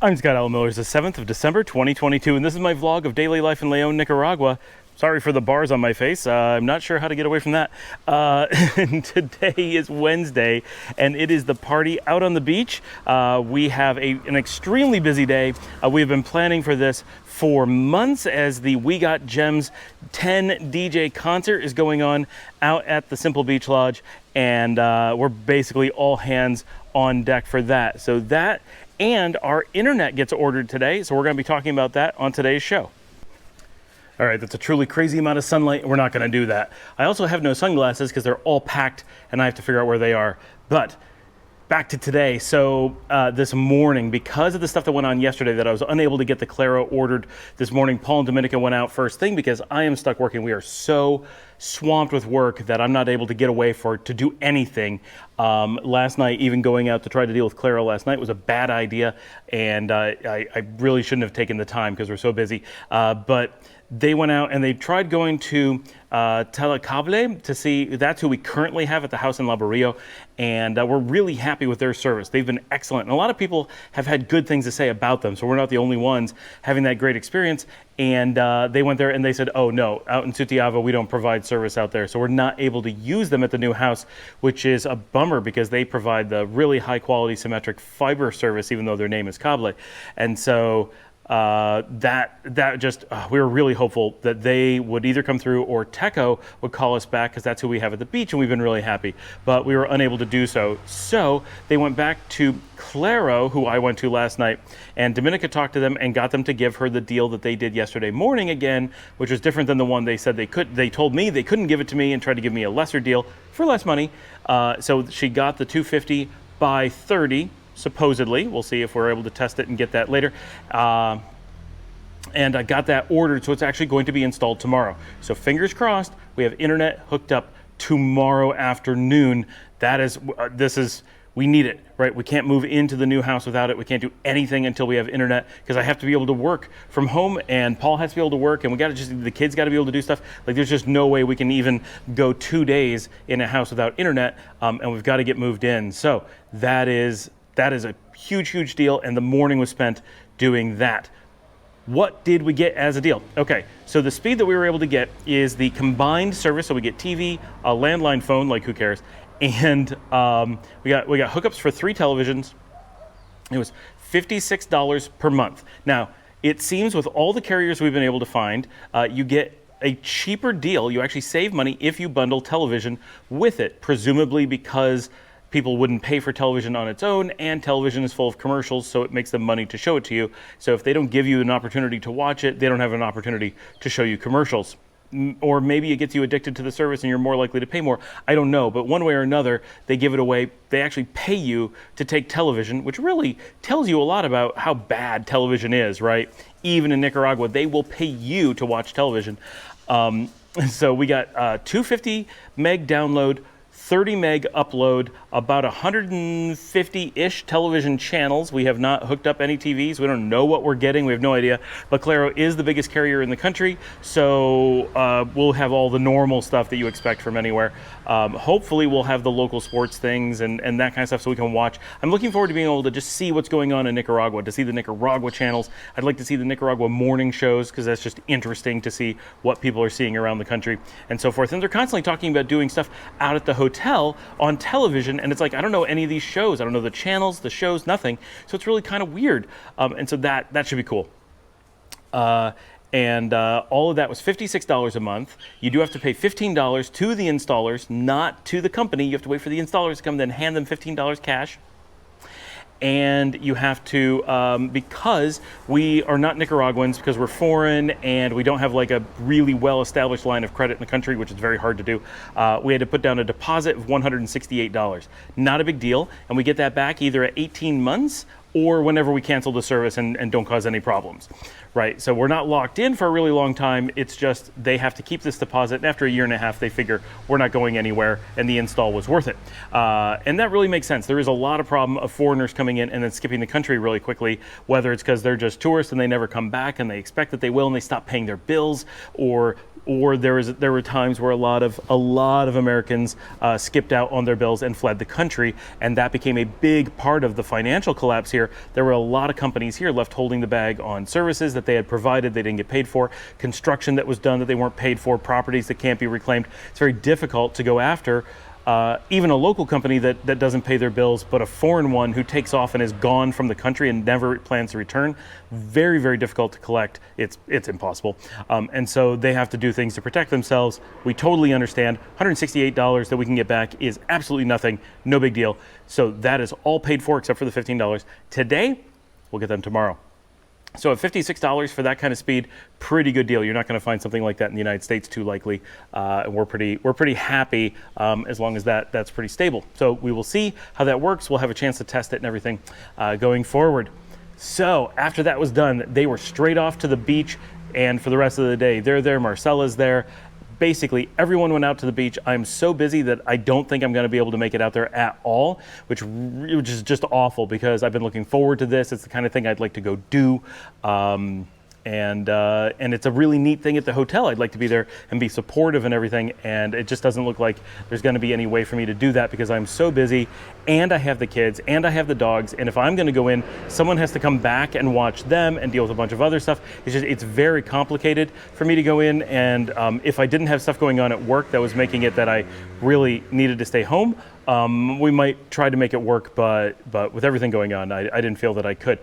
I'm Scott Alan Miller. It's the 7th of December, 2022, and this is my vlog of daily life in León, Nicaragua. Sorry for the bars on my face. I'm not sure how to get away from that. And today is Wednesday, and it is the party out on the beach. We have an extremely busy day. We've been planning for this for months as the We Got Gems 10 DJ concert is going on out at the Simple Beach Lodge, and we're basically all hands on deck for that. So that and our internet gets ordered today, so we're going to be talking about that on today's show. All right, that's a truly crazy amount of sunlight, and we're not going to do that. I also have no sunglasses because they're all packed, and I have to figure out where they are. But back to today. So this morning, because of the stuff that went on yesterday that I was unable to get the Claro ordered this morning, Paul and Dominica went out first thing because I am stuck working. We are so swamped with work that I'm not able to get away to do anything. Last night, even going out to try to deal with Claro last night was a bad idea, and I really shouldn't have taken the time because we're so busy. But they went out and they tried going to Telecable to see. That's who we currently have at the house in La Barrio, and we're really happy with their service. They've been excellent, and a lot of people have had good things to say about them, so we're not the only ones having that great experience. And they went there and they said, oh no, out in Sutiava we don't provide service out there, so we're not able to use them at the new house, which is a bummer because they provide the really high quality symmetric fiber service, even though their name is Cable. And so we were really hopeful that they would either come through or Teco would call us back, because that's who we have at the beach, and we've been really happy, but we were unable to do so. So they went back to Claro, who I went to last night, and Dominica talked to them and got them to give her the deal that they did yesterday morning again, which was different than the one they said they could. They told me they couldn't give it to me and tried to give me a lesser deal for less money. So she got the 250 by 30. Supposedly. We'll see if we're able to test it and get that later. And I got that ordered, so it's actually going to be installed tomorrow. So fingers crossed, we have internet hooked up tomorrow afternoon. We need it, right? We can't move into the new house without it. We can't do anything until we have internet, because I have to be able to work from home, and Paul has to be able to work, and the kids got to be able to do stuff. Like, there's just no way we can even go 2 days in a house without internet, and we've got to get moved in. So that is a huge, huge deal, and the morning was spent doing that. What did we get as a deal? Okay, so the speed that we were able to get is the combined service, so we get TV, a landline phone, like who cares, and we got hookups for 3 televisions. It was $56 per month. Now, it seems with all the carriers we've been able to find, you get a cheaper deal. You actually save money if you bundle television with it, presumably because people wouldn't pay for television on its own, and television is full of commercials, so it makes them money to show it to you. So if they don't give you an opportunity to watch it, they don't have an opportunity to show you commercials. Or maybe it gets you addicted to the service and you're more likely to pay more. I don't know, but one way or another, they give it away. They actually pay you to take television, which really tells you a lot about how bad television is, right? Even in Nicaragua, they will pay you to watch television. So we got 250 meg download, 30 meg upload, about 150-ish television channels. We have not hooked up any TVs. We don't know what we're getting. We have no idea. But Claro is the biggest carrier in the country, so we'll have all the normal stuff that you expect from anywhere. Hopefully we'll have the local sports things and that kind of stuff so we can watch. I'm looking forward to being able to just see what's going on in Nicaragua, to see the Nicaragua channels. I'd like to see the Nicaragua morning shows, because that's just interesting to see what people are seeing around the country and so forth. And they're constantly talking about doing stuff out at the hotel on television, and it's like, I don't know any of these shows. I don't know the channels, the shows, nothing. So it's really kind of weird. And so that should be cool. And all of that was $56 a month. You do have to pay $15 to the installers, not to the company. You have to wait for the installers to come, then hand them $15 cash. And you have to, because we are not Nicaraguans, because we're foreign and we don't have like a really well-established line of credit in the country, which is very hard to do, we had to put down a deposit of $168. Not a big deal, and we get that back either at 18 months or whenever we cancel the service and don't cause any problems, right? So we're not locked in for a really long time. It's just they have to keep this deposit, and after a year and a half, they figure we're not going anywhere, and the install was worth it. And that really makes sense. There is a lot of problem of foreigners coming in and then skipping the country really quickly, whether it's because they're just tourists and they never come back and they expect that they will and they stop paying their bills, or or there were times where a lot of Americans skipped out on their bills and fled the country, and that became a big part of the financial collapse here. There were a lot of companies here left holding the bag on services that they had provided, they didn't get paid for, construction that was done that they weren't paid for, properties that can't be reclaimed. It's very difficult to go after even a local company that doesn't pay their bills, but a foreign one who takes off and is gone from the country and never plans to return. Very, very difficult to collect. It's impossible. And so they have to do things to protect themselves. We totally understand. $168 that we can get back is absolutely nothing. No big deal. So that is all paid for except for the $15. Today, we'll get them tomorrow. So at $56 for that kind of speed, pretty good deal. You're not going to find something like that in the United States too likely. And we're pretty happy as long as that's pretty stable. So we will see how that works. We'll have a chance to test it and everything going forward. So after that was done, they were straight off to the beach, and for the rest of the day, they're there. Marcella's there. Basically, everyone went out to the beach. I'm so busy that I don't think I'm going to be able to make it out there at all, which is just awful because I've been looking forward to this. It's the kind of thing I'd like to go do. And it's a really neat thing at the hotel. I'd like to be there and be supportive and everything, and it just doesn't look like there's going to be any way for me to do that because I'm so busy, and I have the kids, and I have the dogs, and if I'm going to go in, someone has to come back and watch them and deal with a bunch of other stuff. It's very complicated for me to go in, and if I didn't have stuff going on at work that was making it that I really needed to stay home, we might try to make it work, but with everything going on, I didn't feel that I could.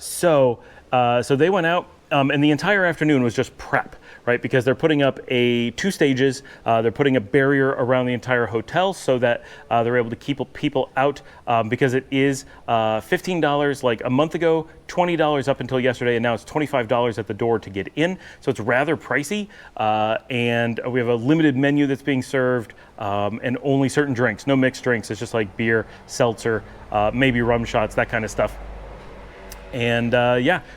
So they went out. And the entire afternoon was just prep, right? Because they're putting up 2 stages. They're putting a barrier around the entire hotel so that they're able to keep people out because it is $15 like a month ago, $20 up until yesterday, and now it's $25 at the door to get in. So it's rather pricey. And we have a limited menu that's being served and only certain drinks, no mixed drinks. It's just like beer, seltzer, maybe rum shots, that kind of stuff. And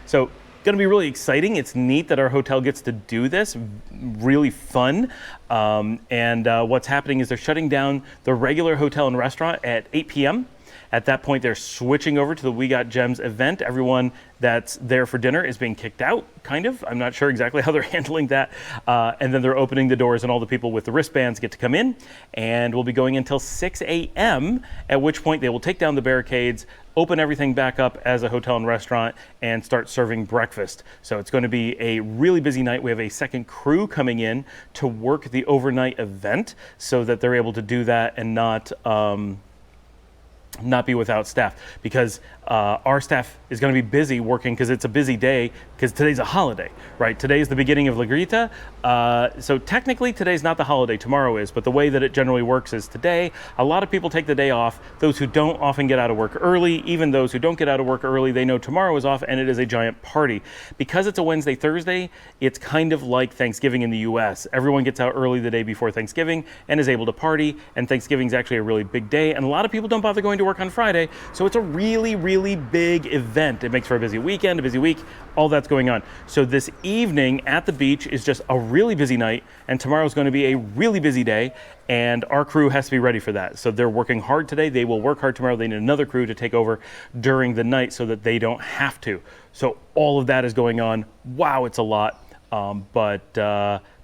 so going to be really exciting. It's neat that our hotel gets to do this. Really fun. What's happening is they're shutting down the regular hotel and restaurant at 8 p.m. At that point, they're switching over to the We Got Gems event. Everyone that's there for dinner is being kicked out, kind of. I'm not sure exactly how they're handling that. And then they're opening the doors and all the people with the wristbands get to come in. And we'll be going until 6 a.m., at which point they will take down the barricades, open everything back up as a hotel and restaurant, and start serving breakfast. So it's going to be a really busy night. We have a second crew coming in to work the overnight event so that they're able to do that and not be without staff, because our staff is going to be busy working because it's a busy day because today's a holiday, right? Today is the beginning of La Grita. So technically today's not the holiday, tomorrow is, but the way that it generally works is today, a lot of people take the day off. Those who don't often get out of work early, even those who don't get out of work early, they know tomorrow is off and it is a giant party. Because it's a Wednesday, Thursday, it's kind of like Thanksgiving in the US. Everyone gets out early the day before Thanksgiving and is able to party, and Thanksgiving is actually a really big day, and a lot of people don't bother going to work on Friday, so it's a really, really big event. It makes for a busy weekend, a busy week, all that's going on. So this evening at the beach is just a really busy night, and tomorrow's going to be a really busy day, and our crew has to be ready for that. So they're working hard today. They will work hard tomorrow. They need another crew to take over during the night so that they don't have to. So all of that is going on. Wow, it's a lot, but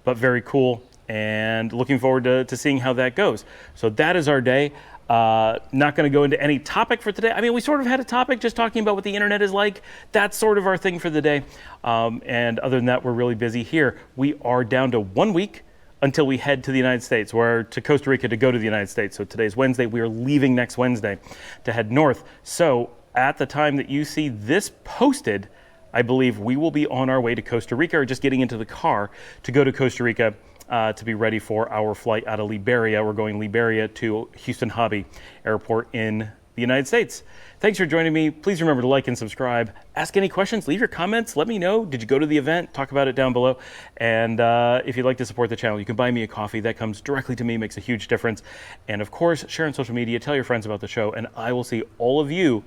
very cool, and looking forward to seeing how that goes. So that is our day. Not going to go into any topic for today. I mean, we sort of had a topic just talking about what the internet is like. That's sort of our thing for the day. And other than that, we're really busy here. We are down to 1 week until we head to the United States, or to Costa Rica to go to the United States. So today's Wednesday. We are leaving next Wednesday to head north. So at the time that you see this posted, I believe we will be on our way to Costa Rica, or just getting into the car to go to Costa Rica to be ready for our flight out of Liberia. We're going Liberia to Houston Hobby Airport in the United States. Thanks for joining me. Please remember to like and subscribe. Ask any questions, leave your comments, let me know. Did you go to the event? Talk about it down below. And if you'd like to support the channel, you can buy me a coffee. That comes directly to me, makes a huge difference. And of course, share on social media, tell your friends about the show, and I will see all of you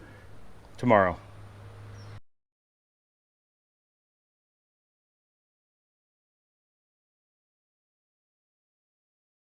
tomorrow.